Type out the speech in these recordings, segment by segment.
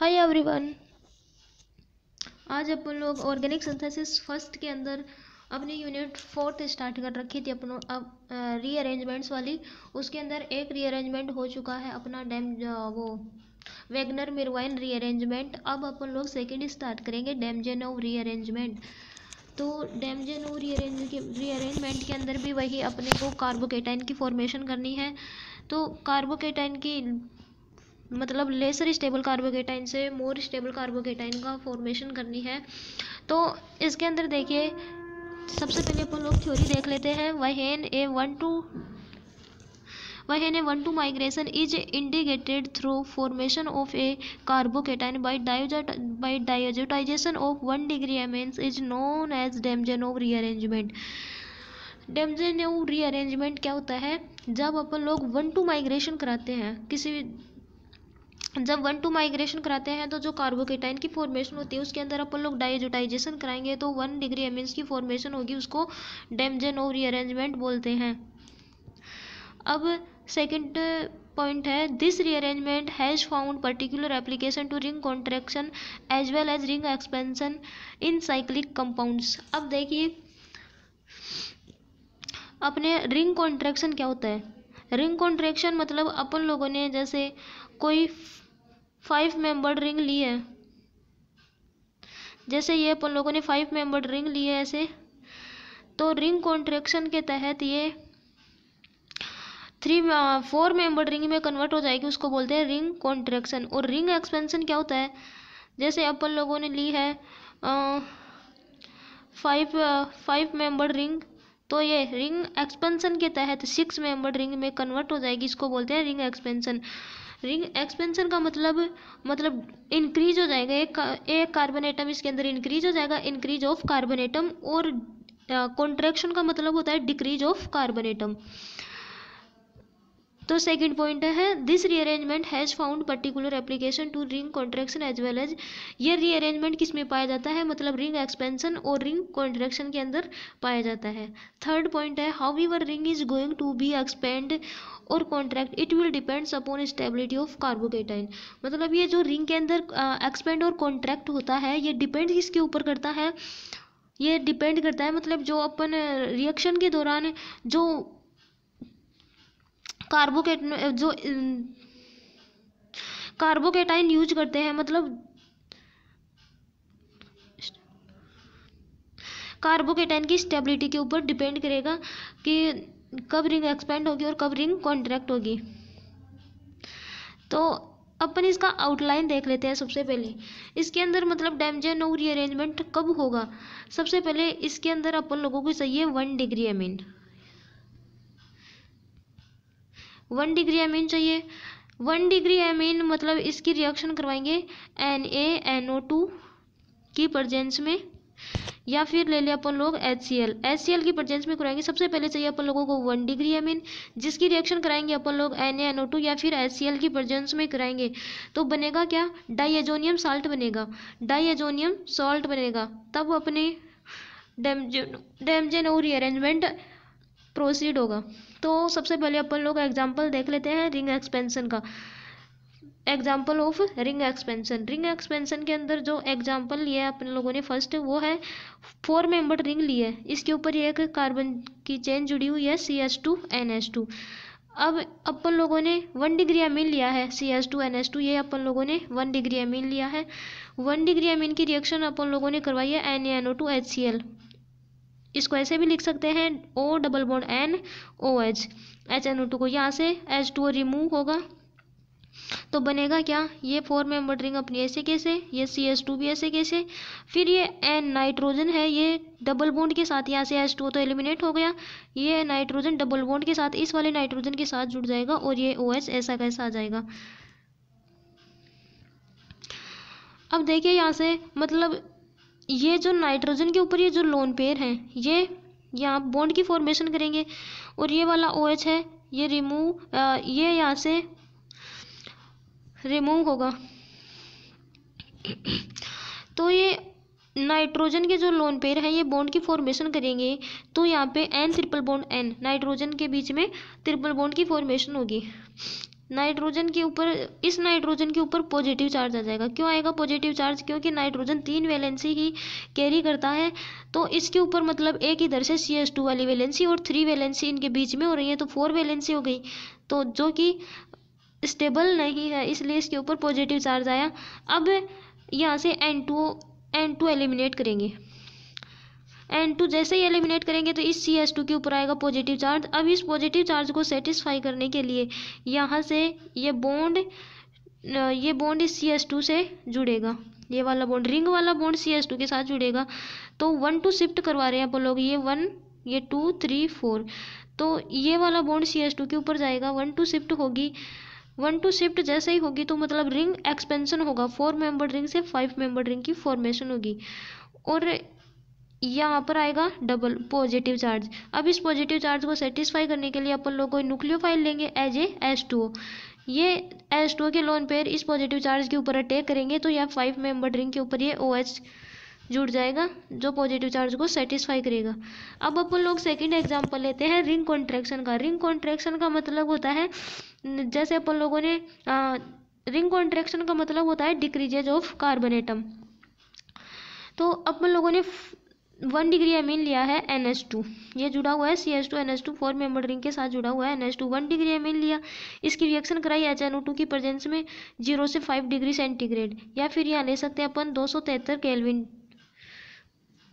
Hi everyone. आज अपन लोग organic synthesis first के अंदर अपनी यूनिट 4 स्टार्ट कर रखी थी अपनों अब रीअरेंजमेंट्स वाली। उसके अंदर एक रीअरेंजमेंट हो चुका है अपना वो वैगनर मिरवाइन रीअरेंजमेंट। अब अपन लोग सेकंड स्टार्ट करेंगे डेमजेनोव रीअरेंजमेंट। तो डेमजेनोव रीअरेंजमेंट के अंदर भी वही अपने को कार्बोकेटाइन की फॉर्मेशन करनी है। तो कार्बोकेटाइन की मतलब लेसर स्टेबल कार्बोकेटाइन से मोर स्टेबल कार्बोकेटाइन का फॉर्मेशन करनी है। तो इसके अंदर देखिए, सबसे पहले अपन लोग थ्योरी देख लेते हैं। When a 1 to migration is indicated through formation of a carbocation by diazotization of 1 degree amines is known as Demjanov rearrangement. Demjanov rearrangement क्या होता है? जब अपन लोग 1 to माइग्रेशन कराते हैं जब 1 to माइग्रेशन कराते हैं तो जो कार्बोकेटाइन की फॉर्मेशन होती है उसके अंदर अपन लोग डायजोटाइजेशन कराएंगे तो 1 degree amines की फॉर्मेशन होगी, उसको डेमजेनोव रीअरेंजमेंट बोलते हैं। अब सेकंड पॉइंट है, this rearrangement has found particular application to ring contraction as well as ring expansion in cyclic compounds. अब देखिए, अपने रिंग कॉन्ट्रैक्शन क्या होता है? रिंग कॉन्ट्रैक्शन मतलब अपन लोगों ने जैसे कोई 5 मेंबर्ड रिंग ली है, जैसे ये अपन लोगों ने 5 मेंबर्ड रिंग ली है ऐसे, तो रिंग कॉन्ट्रैक्शन के तहत ये 4 मेंबर्ड रिंग में कन्वर्ट हो जाएगी, उसको बोलते हैं रिंग कॉन्ट्रैक्शन। और रिंग एक्सपेंशन क्या होता है? जैसे अपन लोगों ने ली है 5 मेंबर्ड रिंग, तो ये रिंग एक्सपेंशन के तहत 6 मेंबर्ड रिंग में कन्वर्ट हो जाएगी, इसको बोलते हैं रिंग एक्सपेंशन। रिंग एक्सपेंशन का मतलब इंक्रीज हो जाएगा, एक कार्बन एटम इसके अंदर इंक्रीज हो जाएगा, इंक्रीज ऑफ कार्बन एटम। और कॉन्ट्रैक्शन का मतलब होता है डिक्रीज ऑफ कार्बन एटम। तो सेकंड पॉइंट है, this rearrangement has found particular application to ring contraction as well as. ये रीअरेंजमेंट किस में पाया जाता है? मतलब रिंग एक्सपेंशन और रिंग कॉन्ट्रैक्शन के अंदर पाया जाता है। थर्ड पॉइंट है, however ring is going to be expand or contract it will depends upon stability of carbocation. मतलब ये जो रिंग के अंदर एक्सपेंड और कॉन्ट्रैक्ट होता है, ये डिपेंड किसके ऊपर करता है? ये डिपेंड करता है मतलब जो अपन रिएक्शन के दौरान जो कार्बोकेटाइन यूज करते हैं, मतलब कार्बोकेटाइन की स्टेबिलिटी के ऊपर डिपेंड करेगा कि कब रिंग एक्सपेंड होगी और कब रिंग कॉन्ट्रैक्ट होगी। तो अपन इसका आउटलाइन देख लेते हैं। सबसे पहले इसके अंदर मतलब डेमजेनोव रीअरेंजमेंट कब होगा? सबसे पहले इसके अंदर अपन लोगों को चाहिए 1 degree amine। 1 degree amine चाहिए। 1 degree amine मतलब इसकी रिएक्शन करवाएंगे NaNO2 की प्रेजेंस में, या फिर ले लिया अपन लोग HCl की प्रेजेंस में कराएंगे। सबसे पहले चाहिए अपन लोगों को 1 degree amine, जिसकी रिएक्शन कराएंगे अपन लोग NaNO2 या फिर HCl की प्रेजेंस में कराएंगे। तो बनेगा क्या? डाइएजोनियम साल्ट बनेगा, डाइएजोनियम सॉल्ट बनेगा। तब अपने डेमजेनोव रीअरेंजमेंट प्रोसीड होगा। तो सबसे पहले अपन लोग एग्जांपल देख लेते हैं रिंग एक्सपेंशन का। Example of ring expansion. Ring expansion के अंदर जो एग्जाम्पल लिया है अपन लोगों ने फर्स्ट, वो है 4 मेंबर्ड रिंग ली है, इसके ऊपर एक कार्बन की चेन जुड़ी हुई है CH2NH2। अब अपन लोगों ने 1 degree amine लिया है CH2NH2, ये अपन लोगों ने 1 degree amine लिया है। 1 degree amine की रिएक्शन अपन लोगों ने करवाई है NaNO2 HCl। इसको ऐसे भी लिख सकते हैं O double bond NOH। HNO2 को यहाँ से H2O रिमूव होगा, तो बनेगा क्या? ये 4 मेंबर्ड रिंग अपनी ऐसे कैसे, ये CH2 भी ऐसे कैसे, फिर ये N नाइट्रोजन है, ये डबल बॉन्ड के साथ यहाँ से H2O तो एलिमिनेट हो गया, ये नाइट्रोजन डबल बॉन्ड के साथ इस वाले नाइट्रोजन के साथ जुड़ जाएगा और ये OH ऐसा कैसा आ जाएगा। अब देखिए यहाँ से मतलब ये जो नाइट्रोजन के ऊपर ये जो लोन पेयर है, ये यहाँ बॉन्ड की फॉर्मेशन करेंगे और ये वाला OH है, ये ये यहाँ से रिमूव होगा। तो ये नाइट्रोजन के जो लोन पेयर है ये बॉन्ड की फॉर्मेशन करेंगे, तो यहाँ पे N triple bond N nitrogen के बीच में ट्रिपल बॉन्ड की फॉर्मेशन होगी। नाइट्रोजन के ऊपर, इस नाइट्रोजन के ऊपर पॉजिटिव चार्ज आ जाएगा। क्यों आएगा पॉजिटिव चार्ज? क्योंकि नाइट्रोजन 3 वैलेंसी ही कैरी करता है, तो इसके ऊपर मतलब एक इधर से CH2 वाली वैलेंसी और 3 वैलेंसी इनके बीच में हो रही है, तो 4 वैलेंसी हो गई, तो जो कि स्टेबल नहीं है, इसलिए इसके ऊपर पॉजिटिव चार्ज आया। अब यहाँ से N2 एलिमिनेट करेंगे। N2 जैसे ही एलिमिनेट करेंगे तो इस CH2 के ऊपर आएगा पॉजिटिव चार्ज। अब इस पॉजिटिव चार्ज को सेटिस्फाई करने के लिए यहाँ से ये बॉन्ड इस CH2 से जुड़ेगा, ये वाला बॉन्ड, रिंग वाला बॉन्ड CH2 के साथ जुड़ेगा। तो 1 2 शिफ्ट करवा रहे हैं अपन लोग, ये 1, ये 2 3 4, तो ये वाला बॉन्ड CH2 के ऊपर जाएगा, 1 2 शिफ्ट होगी। 1 2 शिफ्ट जैसे ही होगी तो मतलब रिंग एक्सपेंशन होगा, 4 मेंबर रिंग से 5 मेंबर रिंग की फॉर्मेशन होगी, और यहाँ पर आएगा डबल पॉजिटिव चार्ज। अब इस पॉजिटिव चार्ज को सेटिस्फाई करने के लिए अपन लोग कोई न्यूक्लियोफाइल लेंगे एज ए H2O। ये H2O के लोन पेयर इस पॉजिटिव चार्ज के ऊपर अटैक करेंगे, तो यह 5 मेंबर रिंग के ऊपर ये OH जुड़ जाएगा, जो पॉजिटिव चार्ज को सेटिस्फाई करेगा। अब अपन लोग सेकंड एग्जांपल लेते हैं रिंग कॉन्ट्रैक्शन का। रिंग कॉन्ट्रैक्शन का मतलब होता है, जैसे अपन लोगों ने रिंग कॉन्ट्रैक्शन का मतलब होता है डिक्रीजेज ऑफ कार्बन एटम। तो अपन लोगों ने 1 डिग्री अमीन लिया है NH2, ये जुड़ा हुआ है CH2 NH2 4 मेंबर रिंग के साथ जुड़ा हुआ है NH2। 1 डिग्री अमीन लिया, इसकी रिएक्शन कराई HNO2 की प्रेजेंस में 0 से 5 डिग्री सेंटीग्रेड, या फिर यहाँ ले सकते हैं अपन 273 केल्विन,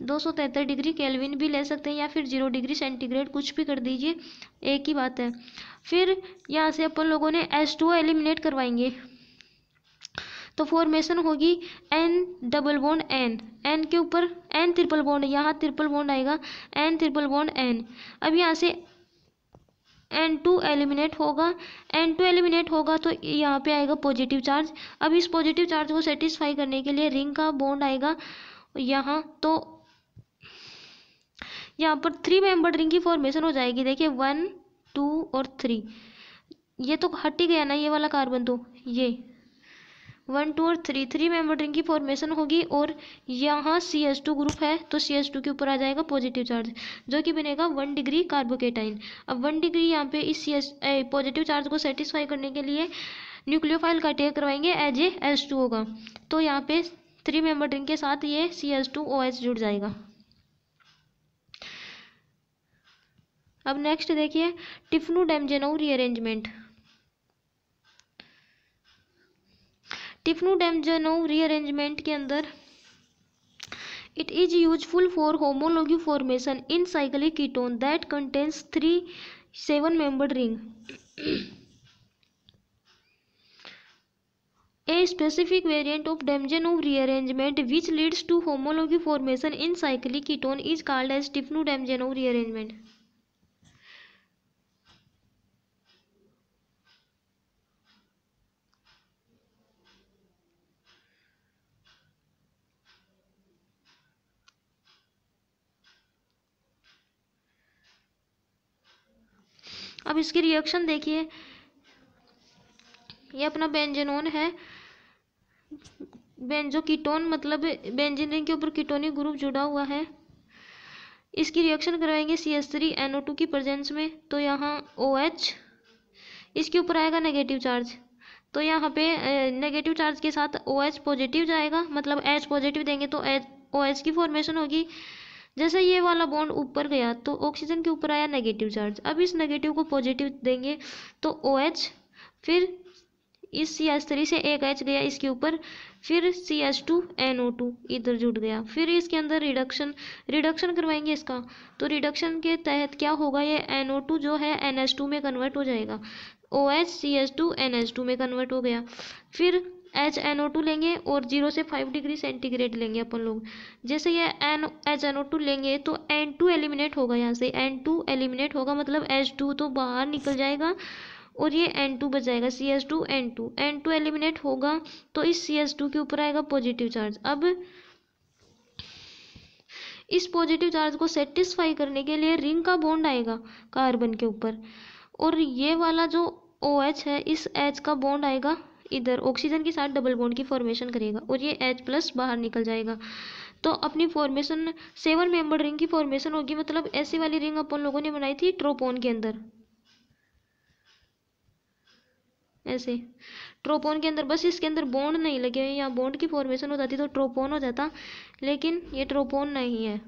273 डिग्री केल्विन भी ले सकते हैं, या फिर 0 डिग्री सेंटीग्रेड, कुछ भी कर दीजिए, एक ही बात है। फिर यहाँ से अपन लोगों ने H2O एलिमिनेट करवाएंगे, तो फॉर्मेशन होगी N डबल बॉन्ड N के ऊपर N ट्रिपल बॉन्ड, यहाँ ट्रिपल बॉन्ड आएगा, N ट्रिपल बॉन्ड N। अब यहाँ से N2 एलिमिनेट होगा, N2 एलिमिनेट होगा तो यहाँ पे आएगा पॉजिटिव चार्ज। अब इस पॉजिटिव चार्ज को सेटिस्फाई करने के लिए रिंग का बॉन्ड आएगा यहाँ, तो यहाँ पर 3 मेंबर रिंग की फॉर्मेशन हो जाएगी। देखिए 1 2 और 3, ये तो हट ही गया ना ये वाला कार्बन, तो ये 1 2 और 3 मेंबर रिंग की फॉर्मेशन होगी, और यहाँ CH2 ग्रुप है, तो CH2 के ऊपर आ जाएगा पॉजिटिव चार्ज, जो कि बनेगा 1 डिग्री कार्बोकेटाइन। अब 1 डिग्री यहाँ पे इस पॉजिटिव चार्ज को सेटिस्फाई करने के लिए न्यूक्लियोफाइल का अटैक करवाएंगे एज ए H2O का, तो यहाँ पे 3 मेंबर रिंग के साथ ये CH2OH जुड़ जाएगा। अब नेक्स्ट देखिए टिफ्नू डेमजेनोव रीअरेंजमेंट। टिफ्नू डेमजेनोव रीअरेंजमेंट के अंदर it is useful for homology formation in cyclic ketone that contains 3 7 membered ring. A specific variant of Damjanov rearrangement which leads to homology formation in cyclic ketone is called as Tifnu-Damjanov rearrangement. अब इसकी reaction देखिए, ये अपना बेंजेनोन है, banjo ketone मतलब benzene ring के ऊपर ketonic group जुड़ा हुआ है। इसकी रिएक्शन करवाएंगे CH3NO2 की प्रेजेंस में, तो यहाँ OH, इसके ऊपर आएगा नेगेटिव चार्ज, तो यहाँ पे नेगेटिव चार्ज के साथ OH पॉजिटिव जाएगा, मतलब H पॉजिटिव देंगे तो OH की फॉर्मेशन होगी। जैसे ये वाला बॉन्ड ऊपर गया तो ऑक्सीजन के ऊपर आया नेगेटिव चार्ज, अब इस नेगेटिव को पॉजिटिव देंगे तो OH, फिर इस CH3 से एक H गया इसके ऊपर, फिर CH2NO2 इधर जुड़ गया, फिर इसके अंदर रिडक्शन करवाएंगे इसका, तो रिडक्शन के तहत क्या होगा, ये NO2 जो है NH2 में कन्वर्ट हो जाएगा, OH CH2NH2 में कन्वर्ट हो गया। फिर HNO2 लेंगे और 0 से 5 डिग्री सेंटीग्रेड लेंगे अपन लोग। जैसे ये HNO2 लेंगे तो N2 एलिमिनेट होगा, यहाँ से N2 एलिमिनेट होगा, मतलब H2 तो बाहर निकल जाएगा और ये N2 बच जाएगा, CH2N2 एलिमिनेट होगा तो इस CH2 के ऊपर आएगा पॉजिटिव चार्ज। अब इस पॉजिटिव चार्ज को सेटिस्फाई करने के लिए रिंग का बॉन्ड आएगा कार्बन के ऊपर, और ये वाला जो OH है इस H का बॉन्ड आएगा इधर ऑक्सीजन के साथ डबल बॉन्ड की फॉर्मेशन करेगा, और ये H+ बाहर निकल जाएगा, तो अपनी फॉर्मेशन 7 मेंबर रिंग की फॉर्मेशन होगी। मतलब ऐसी वाली रिंग अपन लोगों ने बनाई थी ट्रोपोन के अंदर, ऐसे ट्रोपोन के अंदर बस इसके अंदर बॉन्ड नहीं लगे हुए, यहाँ बॉन्ड की फॉर्मेशन हो जाती तो ट्रोपोन हो जाता, लेकिन ये ट्रोपोन नहीं है।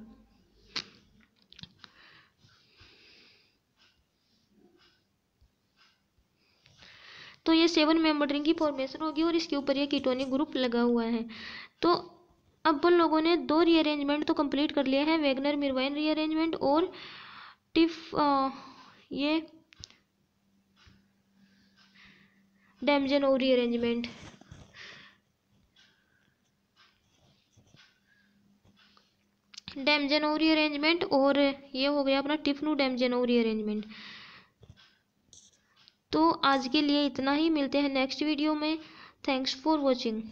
तो ये 7 मेंबर रिंग की फॉर्मेशन होगी और इसके ऊपर ये कीटोनिक ग्रुप लगा हुआ है। तो अब अपन लोगों ने 2 रीअरेंजमेंट तो कंप्लीट कर लिया है, वेगनर मिर्वाइन रीअरेंजमेंट और ये डेमजेनोव रीअरेंजमेंट। डेमजेनोव रीअरेंजमेंट और ये हो गया अपना टिफ्नू डेमजेनोव रीअरेंजमेंट। तो आज के लिए इतना ही, मिलते हैं नेक्स्ट वीडियो में। Thanks for watching.